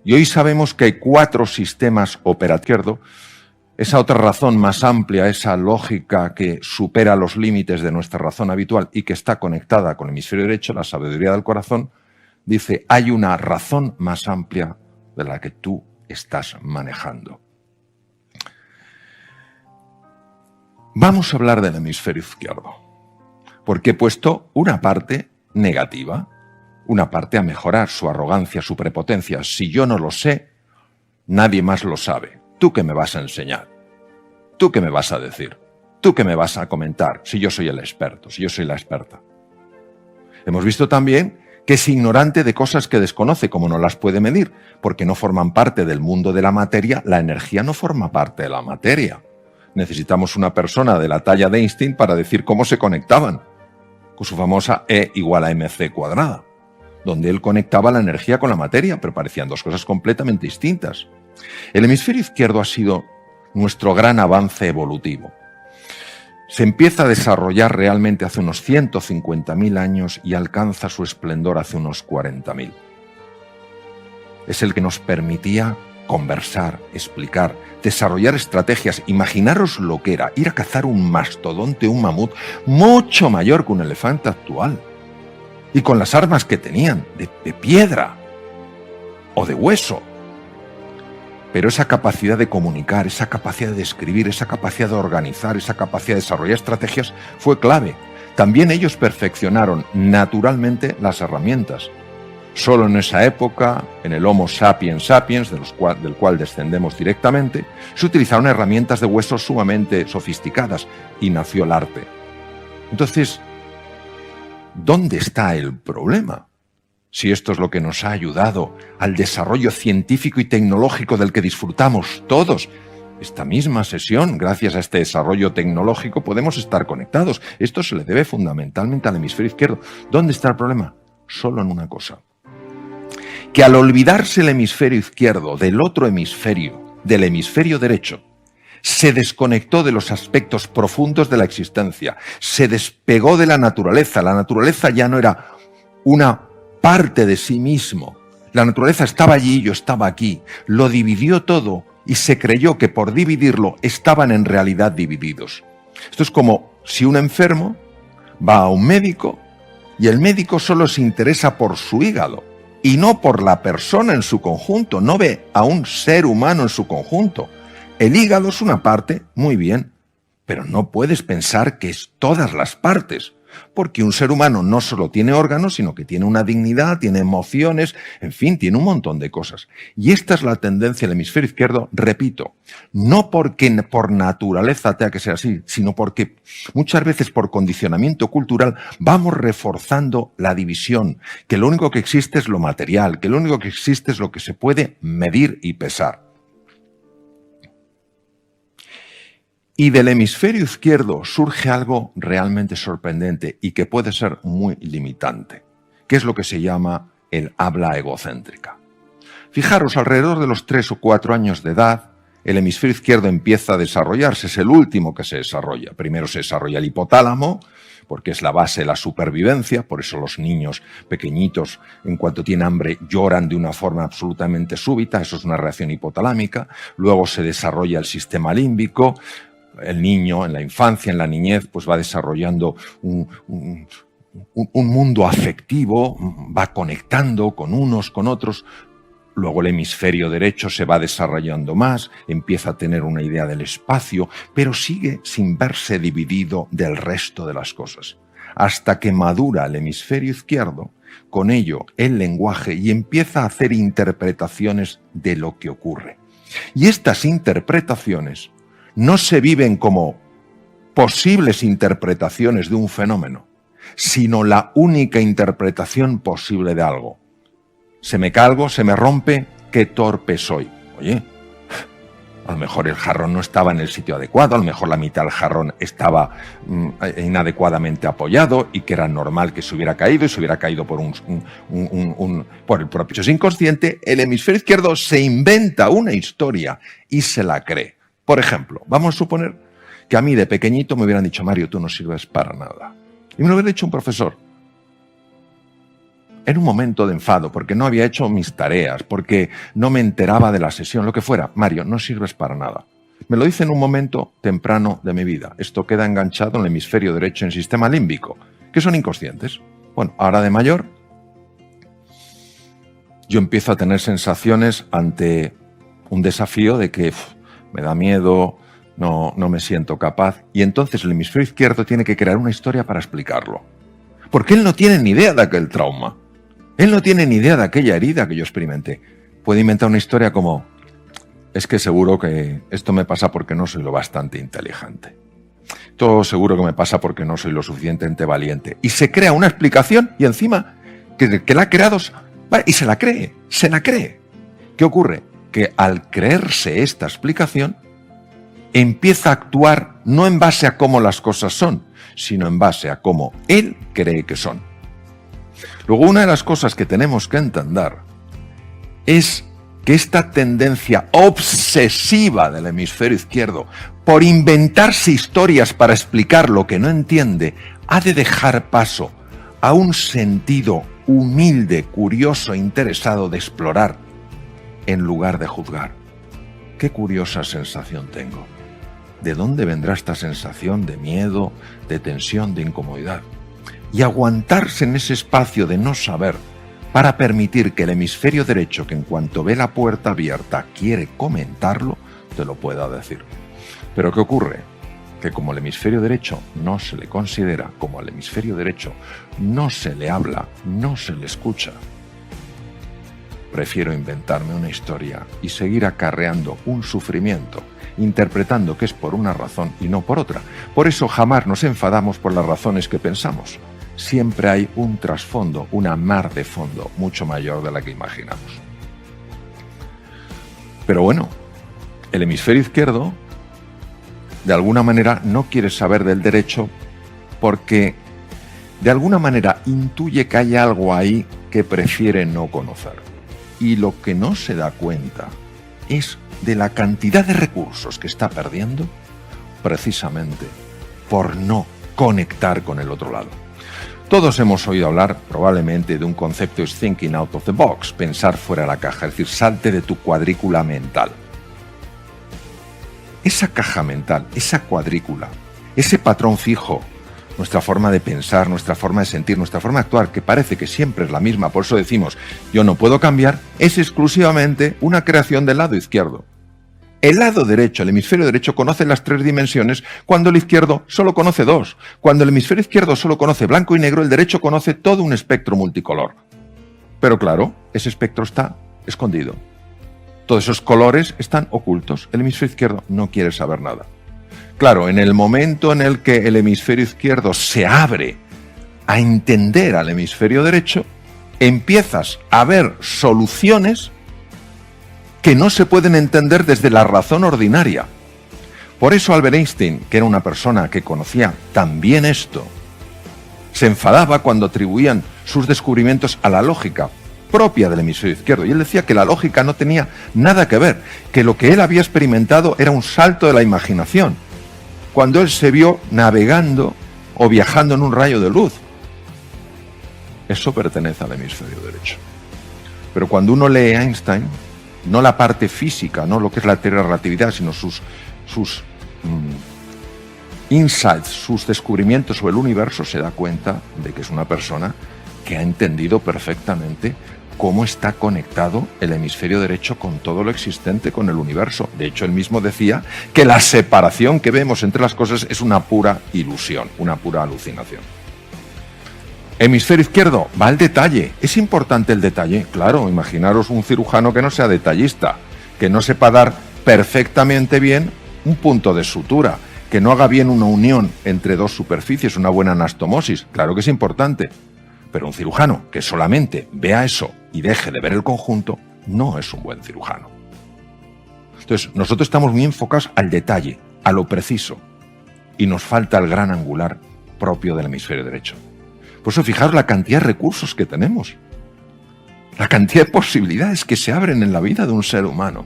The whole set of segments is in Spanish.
Y hoy sabemos que hay 4 sistemas operativos. Esa otra razón más amplia, esa lógica que supera los límites de nuestra razón habitual y que está conectada con el hemisferio derecho, la sabiduría del corazón, dice, hay una razón más amplia de la que tú estás manejando. Vamos a hablar del hemisferio izquierdo, porque he puesto una parte negativa, una parte a mejorar, su arrogancia, su prepotencia. Si yo no lo sé, nadie más lo sabe. ¿Tú qué me vas a enseñar? ¿Tú qué me vas a decir? ¿Tú qué me vas a comentar si yo soy el experto, si yo soy la experta? Hemos visto también que es ignorante de cosas que desconoce, como no las puede medir, porque no forman parte del mundo de la materia. La energía no forma parte de la materia. Necesitamos una persona de la talla de Einstein para decir cómo se conectaban, con su famosa E igual a mc cuadrada, donde él conectaba la energía con la materia, pero parecían 2 cosas completamente distintas. El hemisferio izquierdo ha sido nuestro gran avance evolutivo. Se empieza a desarrollar realmente hace unos 150.000 años y alcanza su esplendor hace unos 40.000. Es el que nos permitía conversar, explicar, desarrollar estrategias. Imaginaros lo que era ir a cazar un mastodonte, un mamut, mucho mayor que un elefante actual. Y con las armas que tenían, de piedra o de hueso. Pero esa capacidad de comunicar, esa capacidad de escribir, esa capacidad de organizar, esa capacidad de desarrollar estrategias fue clave. También ellos perfeccionaron naturalmente las herramientas. Solo en esa época, en el Homo sapiens sapiens, del cual descendemos directamente, se utilizaron herramientas de hueso sumamente sofisticadas y nació el arte. Entonces, ¿dónde está el problema? Si esto es lo que nos ha ayudado al desarrollo científico y tecnológico del que disfrutamos todos. Esta misma sesión, gracias a este desarrollo tecnológico, podemos estar conectados. Esto se le debe fundamentalmente al hemisferio izquierdo. ¿Dónde está el problema? Solo en una cosa. Que al olvidarse el hemisferio izquierdo del otro hemisferio, del hemisferio derecho, se desconectó de los aspectos profundos de la existencia, se despegó de la naturaleza. La naturaleza ya no era una parte de sí mismo. La naturaleza estaba allí, yo estaba aquí. Lo dividió todo y se creyó que por dividirlo estaban en realidad divididos. Esto es como si un enfermo va a un médico y el médico solo se interesa por su hígado y no por la persona en su conjunto, no ve a un ser humano en su conjunto. El hígado es una parte, muy bien, pero no puedes pensar que es todas las partes. Porque un ser humano no solo tiene órganos, sino que tiene una dignidad, tiene emociones, en fin, tiene un montón de cosas. Y esta es la tendencia del hemisferio izquierdo, repito, no porque por naturaleza tenga que ser así, sino porque muchas veces por condicionamiento cultural vamos reforzando la división, que lo único que existe es lo material, que lo único que existe es lo que se puede medir y pesar. Y del hemisferio izquierdo surge algo realmente sorprendente y que puede ser muy limitante, que es lo que se llama el habla egocéntrica. Fijaros, alrededor de los 3 o 4 años de edad, el hemisferio izquierdo empieza a desarrollarse, es el último que se desarrolla. Primero se desarrolla el hipotálamo, porque es la base de la supervivencia, por eso los niños pequeñitos, en cuanto tienen hambre, lloran de una forma absolutamente súbita, eso es una reacción hipotalámica. Luego se desarrolla el sistema límbico. El niño en la infancia, en la niñez, pues va desarrollando un mundo afectivo, va conectando con unos, con otros. Luego el hemisferio derecho se va desarrollando más, empieza a tener una idea del espacio, pero sigue sin verse dividido del resto de las cosas. Hasta que madura el hemisferio izquierdo, con ello el lenguaje, y empieza a hacer interpretaciones de lo que ocurre. Y estas interpretaciones no se viven como posibles interpretaciones de un fenómeno, sino la única interpretación posible de algo. Se me cae algo, se me rompe, qué torpe soy. Oye, a lo mejor el jarrón no estaba en el sitio adecuado, a lo mejor la mitad del jarrón estaba inadecuadamente apoyado y que era normal que se hubiera caído y se hubiera caído por por el propio inconsciente. El hemisferio izquierdo se inventa una historia y se la cree. Por ejemplo, vamos a suponer que a mí de pequeñito me hubieran dicho, Mario, tú no sirves para nada. Y me lo hubiera dicho un profesor. en un momento de enfado, porque no había hecho mis tareas, porque no me enteraba de la sesión, lo que fuera. Mario, no sirves para nada. Me lo dice en un momento temprano de mi vida. Esto queda enganchado en el hemisferio derecho, en el sistema límbico, que son inconscientes. Bueno, ahora de mayor, yo empiezo a tener sensaciones ante un desafío de que me da miedo, no me siento capaz. Y entonces el hemisferio izquierdo tiene que crear una historia para explicarlo. Porque él no tiene ni idea de aquel trauma. Él no tiene ni idea de aquella herida que yo experimenté. Puede inventar una historia como: es que seguro que esto me pasa porque no soy lo bastante inteligente. Todo seguro que me pasa porque no soy lo suficientemente valiente. Y se crea una explicación y encima que la ha creado, y se la cree. ¿Qué ocurre? Que al creerse esta explicación, empieza a actuar no en base a cómo las cosas son, sino en base a cómo él cree que son. Luego, una de las cosas que tenemos que entender es que esta tendencia obsesiva del hemisferio izquierdo por inventarse historias para explicar lo que no entiende ha de dejar paso a un sentido humilde, curioso e interesado de explorar en lugar de juzgar. Qué curiosa sensación tengo. ¿De dónde vendrá esta sensación de miedo, de tensión, de incomodidad? Y aguantarse en ese espacio de no saber para permitir que el hemisferio derecho, que en cuanto ve la puerta abierta quiere comentarlo, te lo pueda decir. Pero ¿qué ocurre? Que como el hemisferio derecho no se le considera, como al hemisferio derecho no se le habla, no se le escucha, prefiero inventarme una historia y seguir acarreando un sufrimiento, interpretando que es por una razón y no por otra. Por eso jamás nos enfadamos por las razones que pensamos. Siempre hay un trasfondo, una mar de fondo mucho mayor de la que imaginamos. Pero bueno, el hemisferio izquierdo de alguna manera no quiere saber del derecho porque de alguna manera intuye que hay algo ahí que prefiere no conocer. Y lo que no se da cuenta es de la cantidad de recursos que está perdiendo precisamente por no conectar con el otro lado. Todos hemos oído hablar probablemente de un concepto, es thinking out of the box, pensar fuera de la caja, es decir, salte de tu cuadrícula mental. Esa caja mental, esa cuadrícula, ese patrón fijo, nuestra forma de pensar, nuestra forma de sentir, nuestra forma de actuar, que parece que siempre es la misma, por eso decimos, yo no puedo cambiar, es exclusivamente una creación del lado izquierdo. El lado derecho, el hemisferio derecho, conoce las 3 dimensiones cuando el izquierdo solo conoce 2. Cuando el hemisferio izquierdo solo conoce blanco y negro, el derecho conoce todo un espectro multicolor. Pero claro, ese espectro está escondido. Todos esos colores están ocultos. El hemisferio izquierdo no quiere saber nada. Claro, en el momento en el que el hemisferio izquierdo se abre a entender al hemisferio derecho, empiezas a ver soluciones que no se pueden entender desde la razón ordinaria. Por eso Albert Einstein, que era una persona que conocía tan bien esto, se enfadaba cuando atribuían sus descubrimientos a la lógica propia del hemisferio izquierdo. Y él decía que la lógica no tenía nada que ver, que lo que él había experimentado era un salto de la imaginación, cuando él se vio navegando o viajando en un rayo de luz. Eso pertenece al hemisferio derecho. Pero cuando uno lee a Einstein, no la parte física, no lo que es la teoría de la relatividad, sino sus insights, sus descubrimientos sobre el universo, se da cuenta de que es una persona que ha entendido perfectamente cómo está conectado el hemisferio derecho con todo lo existente, con el universo. De hecho, él mismo decía que la separación que vemos entre las cosas es una pura ilusión, una pura alucinación. Hemisferio izquierdo, va al detalle. ¿Es importante el detalle? Claro, imaginaros un cirujano que no sea detallista, que no sepa dar perfectamente bien un punto de sutura, que no haga bien una unión entre 2 superficies, una buena anastomosis. Claro que es importante. Pero un cirujano que solamente vea eso y deje de ver el conjunto, no es un buen cirujano. Entonces, nosotros estamos muy enfocados al detalle, a lo preciso, y nos falta el gran angular propio del hemisferio derecho. Por eso, fijaros la cantidad de recursos que tenemos, la cantidad de posibilidades que se abren en la vida de un ser humano,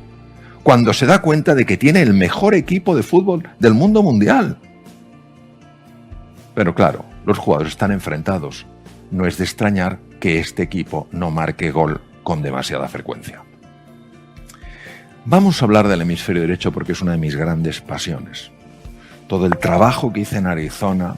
cuando se da cuenta de que tiene el mejor equipo de fútbol del mundo mundial. Pero claro, los jugadores están enfrentados no es de extrañar que este equipo no marque gol con demasiada frecuencia. Vamos a hablar del hemisferio derecho porque es una de mis grandes pasiones. Todo el trabajo que hice en Arizona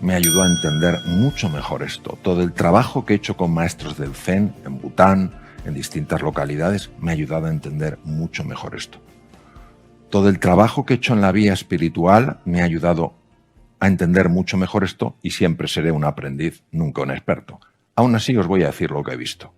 me ayudó a entender mucho mejor esto. Todo el trabajo que he hecho con maestros del Zen, en Bután, en distintas localidades, me ha ayudado a entender mucho mejor esto. Todo el trabajo que he hecho en la vía espiritual me ha ayudado a entender mucho mejor esto y siempre seré un aprendiz, nunca un experto. Aún así os voy a decir lo que he visto.